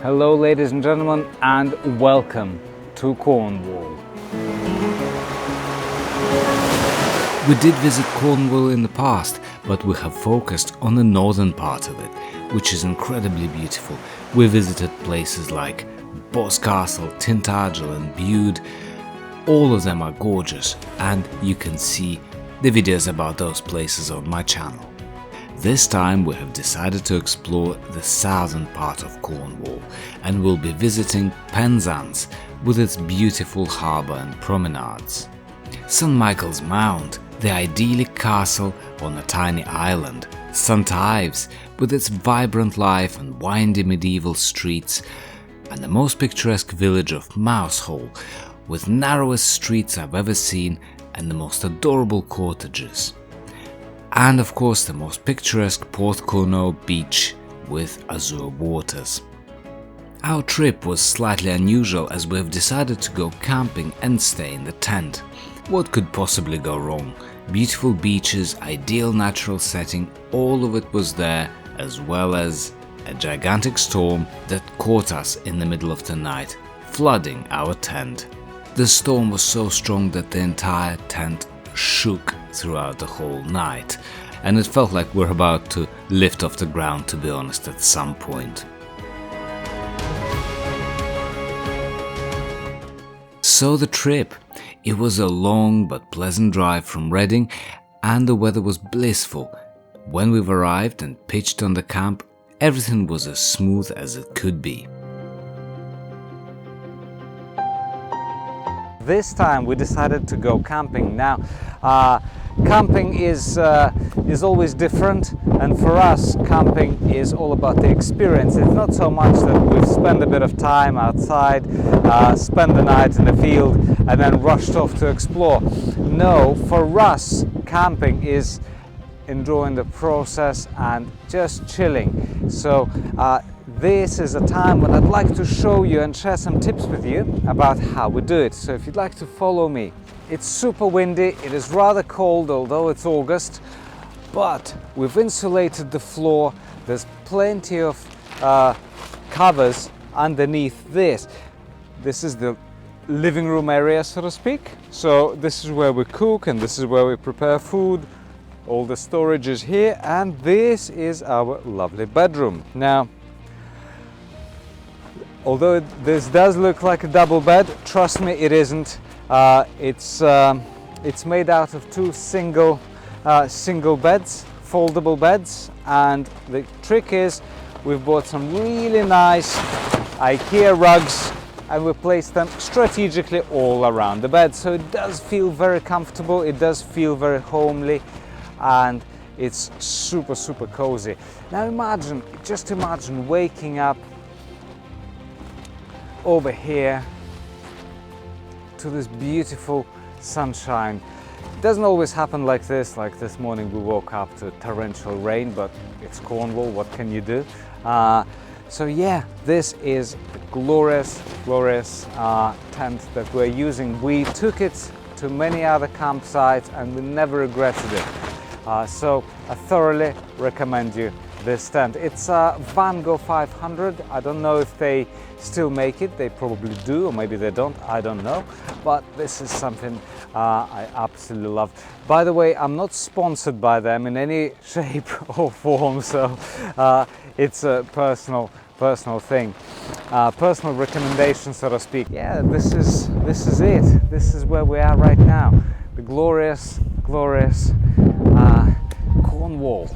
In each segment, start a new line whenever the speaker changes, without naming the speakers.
Hello ladies and gentlemen, and welcome to Cornwall. We did visit Cornwall in the past, but we have focused on the northern part of it, which is incredibly beautiful. We visited places like Boscastle, Tintagel and Bude. All of them are gorgeous, and you can see the videos about those places on my channel. This time we have decided to explore the southern part of Cornwall and will be visiting Penzance with its beautiful harbour and promenades. St. Michael's Mount, the idyllic castle on a tiny island, St. Ives with its vibrant life and windy medieval streets, and the most picturesque village of Mousehole with narrowest streets I've ever seen and the most adorable cottages. And of course the most picturesque Porthcurno Beach with azure waters. Our trip was slightly unusual as we have decided to go camping and stay in the tent. What could possibly go wrong? Beautiful beaches, ideal natural setting, all of it was there, as well as a gigantic storm that caught us in the middle of the night, flooding our tent. The storm was so strong that the entire tent shook throughout the whole night, and it felt like we're about to lift off the ground, to be honest, at some point. So the trip. It was a long but pleasant drive from Reading, and the weather was blissful. When we've arrived and pitched on the camp, everything was as smooth as it could be. This time we decided to go camping. Now, camping is always different, and for us camping is all about the experience. It's not so much that we've spent a bit of time outside, spent the night in the field and then rushed off to explore. No, for us camping is enjoying the process and just chilling. So this is a time when I'd like to show you and share some tips with you about how we do it. So if you'd like to follow me. It's super windy, it is rather cold although it's August, but we've insulated the floor. There's plenty of covers underneath this. This is the living room area, so to speak. So this is where we cook and this is where we prepare food. All the storage is here, and this is our lovely bedroom. Now, although this does look like a double bed, trust me, it isn't. It's made out of two single beds, foldable beds, and the trick is we've bought some really nice IKEA rugs and we placed them strategically all around the bed, so it does feel very comfortable, it does feel very homely, and it's super cozy. Now just imagine waking up over here to this beautiful sunshine. It doesn't always happen like this morning we woke up to torrential rain, but it's Cornwall, what can you do? So yeah, this is the glorious tent that we're using. We took it to many other campsites and we never regretted it. So I thoroughly recommend you this tent. It's a Van Gogh 500. I don't know if they still make it. They probably do, or maybe they don't. I don't know. But this is something I absolutely love. By the way, I'm not sponsored by them in any shape or form, so it's a personal thing, personal recommendation, so to speak. Yeah, this is it. This is where we are right now. The glorious Cornwall.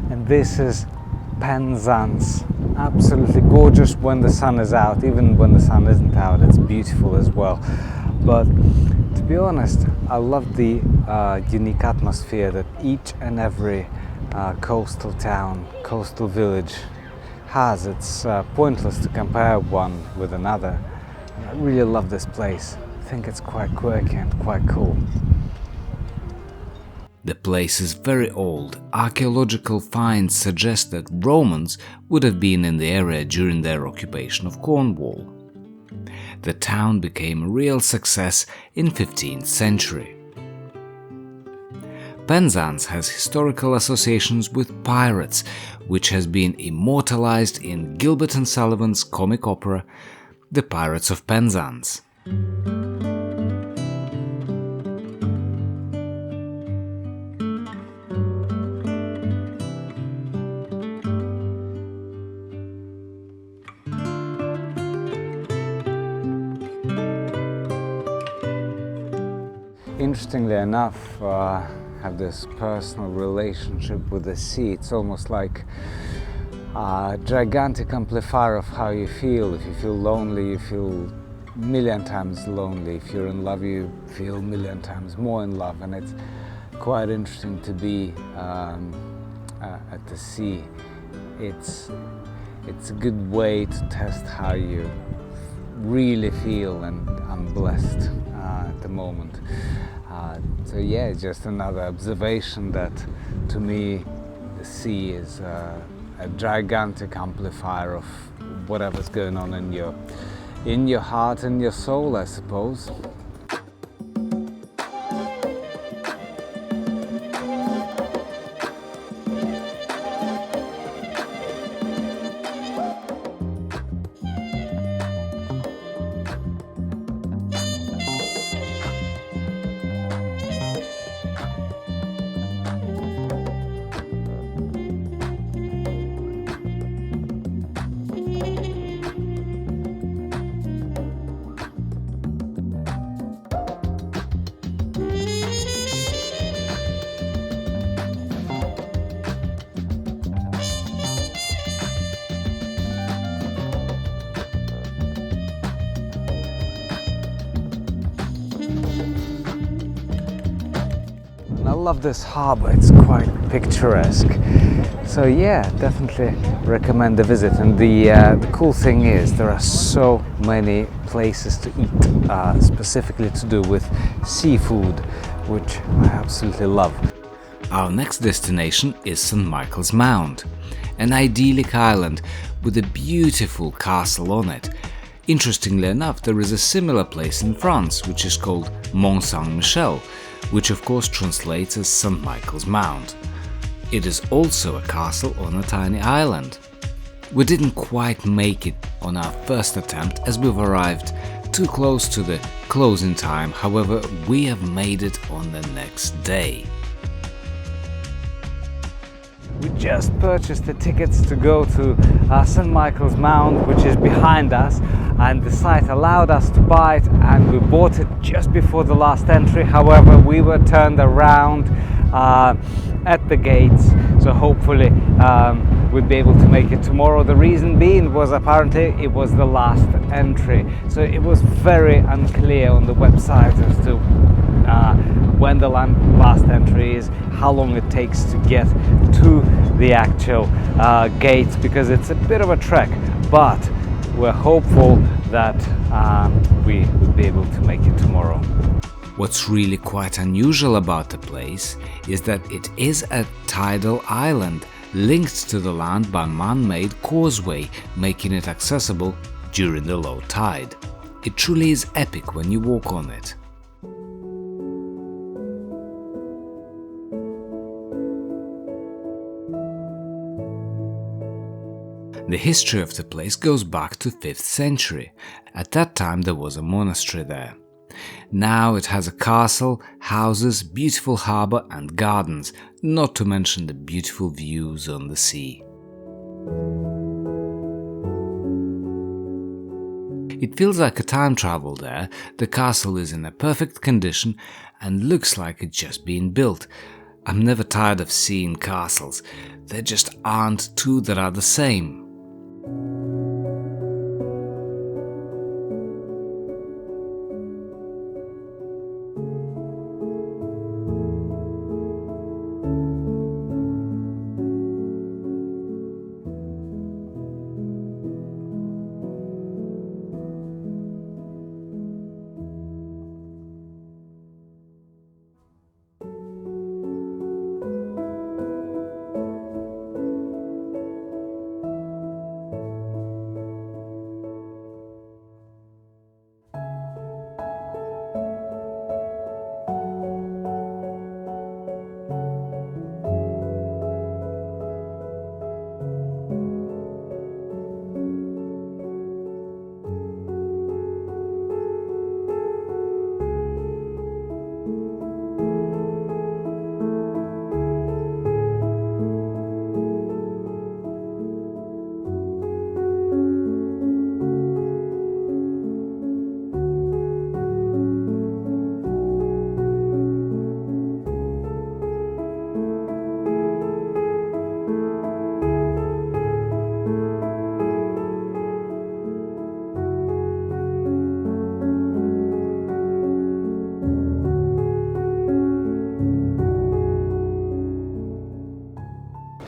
And this is Penzance. Absolutely gorgeous when the sun is out. Even when the sun isn't out, it's beautiful as well. But to be honest, I love the unique atmosphere that each and every coastal town, coastal village has. It's pointless to compare one with another. And I really love this place. I think it's quite quirky and quite cool. The place is very old. Archaeological finds suggest that Romans would have been in the area during their occupation of Cornwall. The town became a real success in 15th century. Penzance has historical associations with pirates, which has been immortalized in Gilbert and Sullivan's comic opera, The Pirates of Penzance. Interestingly enough, I have this personal relationship with the sea. It's almost like a gigantic amplifier of how you feel. If you feel lonely, you feel a million times lonely. If you're in love, you feel a million times more in love. And it's quite interesting to be at the sea. It's a good way to test how you really feel, and I'm blessed at the moment. So yeah, just another observation that to me the sea is a gigantic amplifier of whatever's going on in your heart and your soul, I suppose. I love this harbour, it's quite picturesque. So yeah, definitely recommend a visit. And the cool thing is there are so many places to eat, specifically to do with seafood, which I absolutely love. Our next destination is St. Michael's Mount, an idyllic island with a beautiful castle on it. Interestingly enough, there is a similar place in France, which is called Mont Saint-Michel, which of course translates as St. Michael's Mount. It is also a castle on a tiny island. We didn't quite make it on our first attempt as we've arrived too close to the closing time, however we have made it on the next day. We just purchased the tickets to go to St. Michael's Mount, which is behind us, and the site allowed us to buy it, and we bought it just before the last entry. However, we were turned around at the gates, so hopefully we'd be able to make it tomorrow. The reason being was apparently it was the last entry, so it was very unclear on the website as to when the last entry is, how long it takes to get to the actual gates, because it's a bit of a trek, but we're hopeful that we will be able to make it tomorrow. What's really quite unusual about the place is that it is a tidal island linked to the land by man-made causeway, making it accessible during the low tide. It truly is epic when you walk on it. The history of the place goes back to 5th century. At that time there was a monastery there. Now it has a castle, houses, beautiful harbour and gardens, not to mention the beautiful views on the sea. It feels like a time travel there. The castle is in a perfect condition and looks like it's just been built. I'm never tired of seeing castles. There just aren't two that are the same.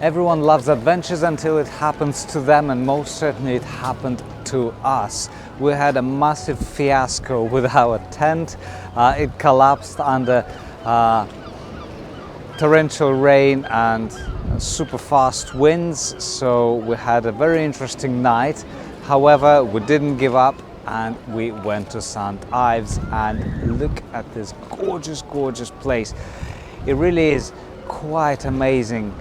Everyone loves adventures until it happens to them, and most certainly it happened to us. We had a massive fiasco with our tent. It collapsed under torrential rain and super fast winds, so we had a very interesting night. However, we didn't give up and we went to St. Ives, and look at this gorgeous, gorgeous place. It really is quite amazing.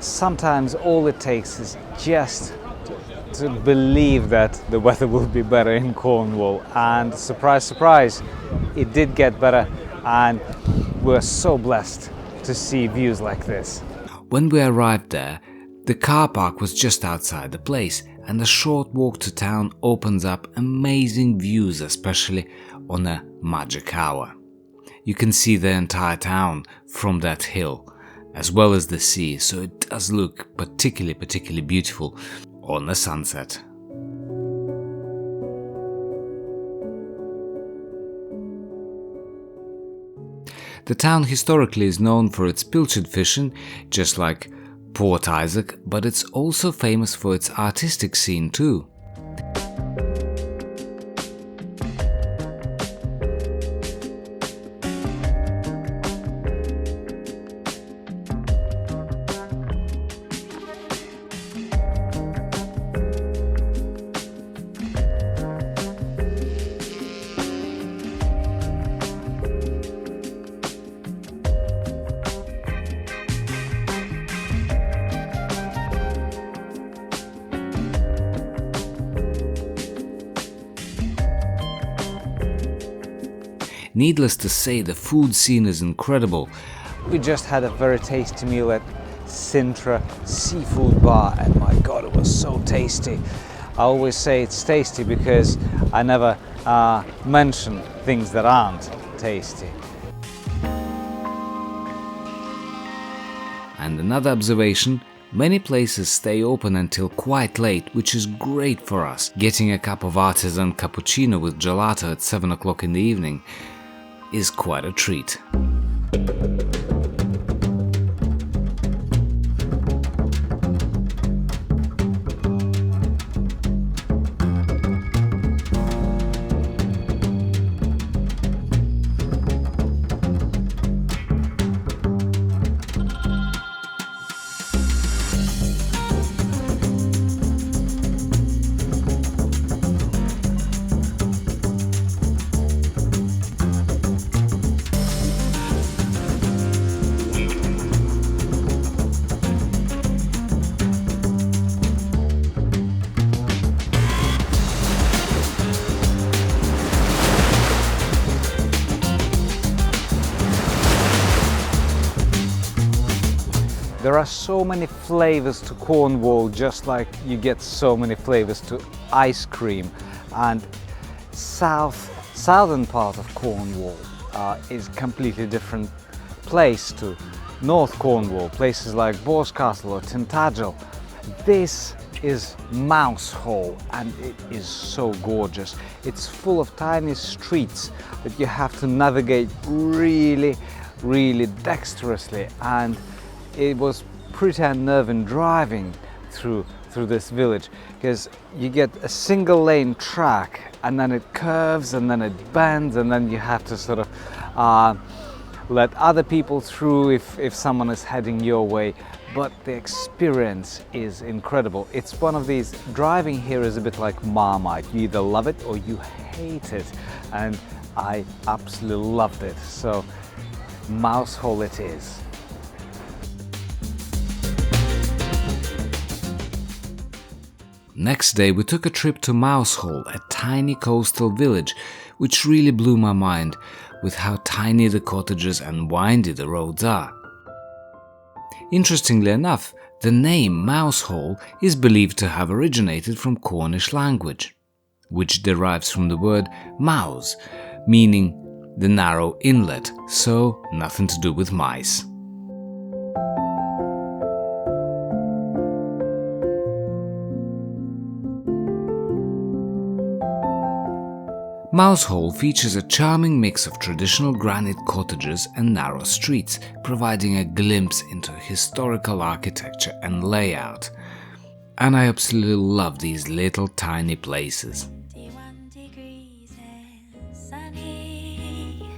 Sometimes all it takes is just to believe that the weather will be better in Cornwall, and surprise, surprise, it did get better, and we're so blessed to see views like this.
When we arrived there, the car park was just outside the place, and a short walk to town opens up amazing views, especially on a magic hour. You can see the entire town from that hill, as well as the sea, so it does look particularly beautiful on the sunset. The town historically is known for its pilchard fishing, just like Port Isaac, but it's also famous for its artistic scene too. Needless to say, the food scene is incredible.
We just had a very tasty meal at Sintra Seafood Bar, and my god, it was so tasty. I always say it's tasty because I never mention things that aren't tasty.
And another observation, many places stay open until quite late, which is great for us. Getting a cup of artisan cappuccino with gelato at 7 o'clock in the evening is quite a treat.
There are so many flavors to Cornwall, just like you get so many flavors to ice cream. And southern part of Cornwall is completely different place to North Cornwall, places like Boscastle or Tintagel. This is Mousehole, and it is so gorgeous. It's full of tiny streets that you have to navigate really dexterously, and it was pretty unnerving driving through this village, because you get a single lane track and then it curves and then it bends, and then you have to sort of let other people through if someone is heading your way. But the experience is incredible. It's one of these, driving here is a bit like Marmite. You either love it or you hate it, and I absolutely loved it. So Mousehole it is.
Next day we took a trip to Mousehole, a tiny coastal village, which really blew my mind with how tiny the cottages and windy the roads are. Interestingly enough, the name Mousehole is believed to have originated from Cornish language, which derives from the word mouse, meaning the narrow inlet, so nothing to do with mice. Mousehole features a charming mix of traditional granite cottages and narrow streets, providing a glimpse into historical architecture and layout. And I absolutely love these little tiny places.
21 degrees and sunny,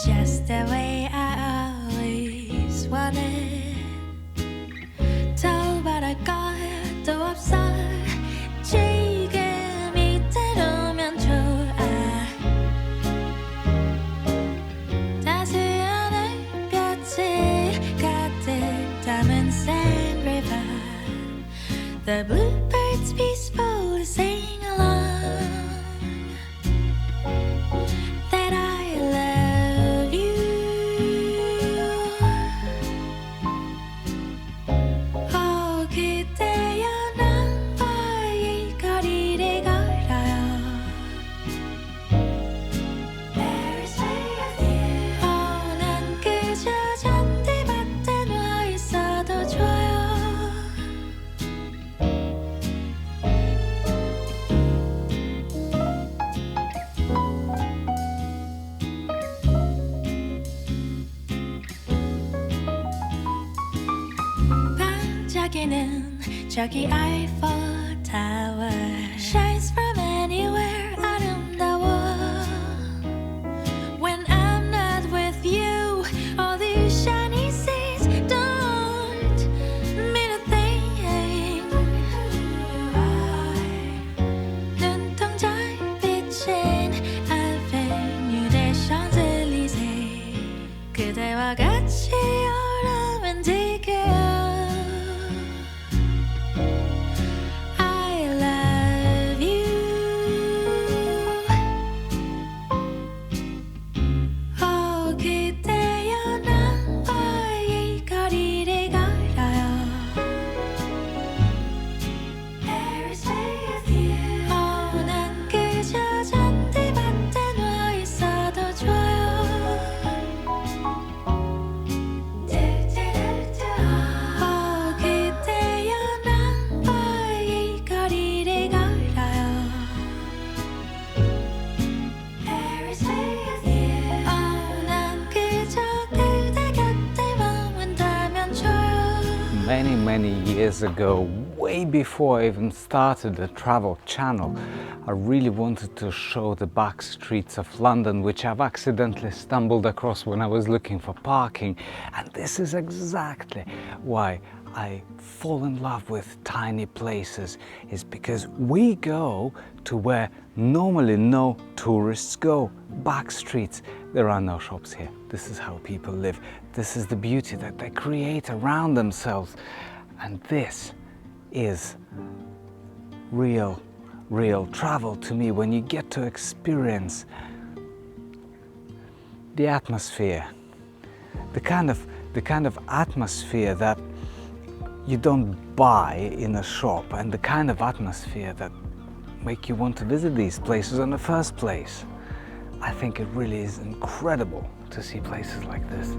just the way I always wanted. 더바랄 것도 없어. 지금 이대로면 좋아. 따스한 햇볕이 가득 담은 sand river. The bluebirds peacefully sing along that I love you. Oh, 그대여 나와의 거리를 걸어요. Paris with you. Oh, 난 그저 잔디밭에 누워 있어도 좋아요. 반짝이는 저기 Eiffel Tower shines from anywhere 아름다워. When I'm not with you, all these shiny seas don't mean a thing. 눈동자 비친 Avenue des Champs-Élysées 그대와 같이 오라면 지겨워. I love you. Oh, 그대여 나와의 거리를 걸어요. Paris with you. Oh, 난 그저 잔디밭에 누워 있어도 좋아요. Oh, 그대여 나와의 거리를 걸어요. Paris with you. Oh, 난 그저 그대 곁에 머문다면 좋아요.
Many years ago, way before I even started the travel channel, I really wanted to show the back streets of London, which I've accidentally stumbled across when I was looking for parking. And this is exactly why I fall in love with tiny places, is because we go to where normally no tourists go, back streets. There are no shops here. This is how people live. This is the beauty that they create around themselves. And this is real travel to me, when you get to experience the atmosphere, the kind of atmosphere that you don't buy in a shop, and the kind of atmosphere that make you want to visit these places in the first place. I think it really is incredible to see places like this.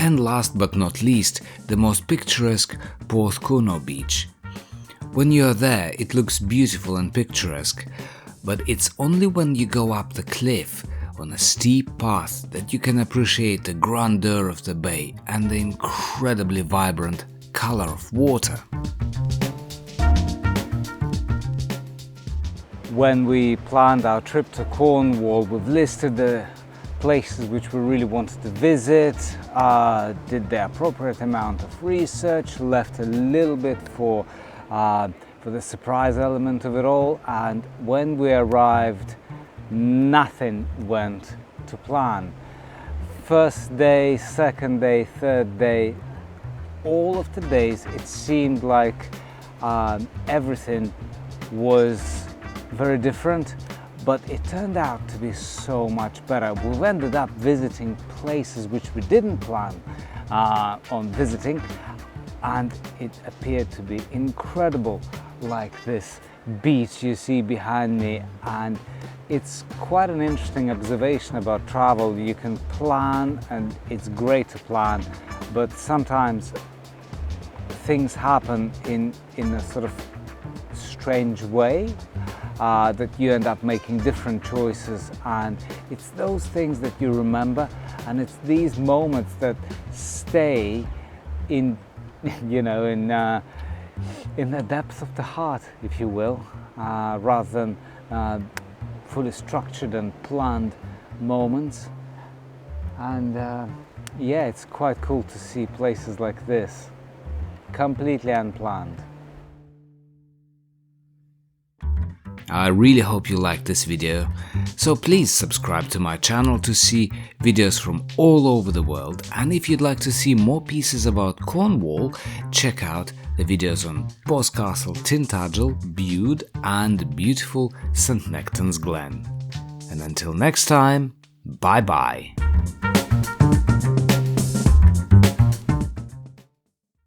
And last but not least, the most picturesque Porthcurno Beach. When you're there, it looks beautiful and picturesque, but it's only when you go up the cliff on a steep path that you can appreciate the grandeur of the bay and the incredibly vibrant color of water.
When we planned our trip to Cornwall, we've listed the places which we really wanted to visit, did the appropriate amount of research, left a little bit for the surprise element of it all, and when we arrived, nothing went to plan. First day, second day, third day, all of the days it seemed like everything was very different, but it turned out to be so much better. We've ended up visiting places which we didn't plan on visiting, and it appeared to be incredible, like this beach you see behind me. And it's quite an interesting observation about travel. You can plan, and it's great to plan, but sometimes things happen in a sort of strange way that you end up making different choices, and it's those things that you remember, and it's these moments that stay in in the depths of the heart, if you will, rather than fully structured and planned moments. And yeah, it's quite cool to see places like this, completely unplanned.
I really hope you liked this video, so please subscribe to my channel to see videos from all over the world, and if you'd like to see more pieces about Cornwall, check out the videos on Boscastle, Tintagel, Bude and beautiful St Nectan's Glen. And until next time, bye bye!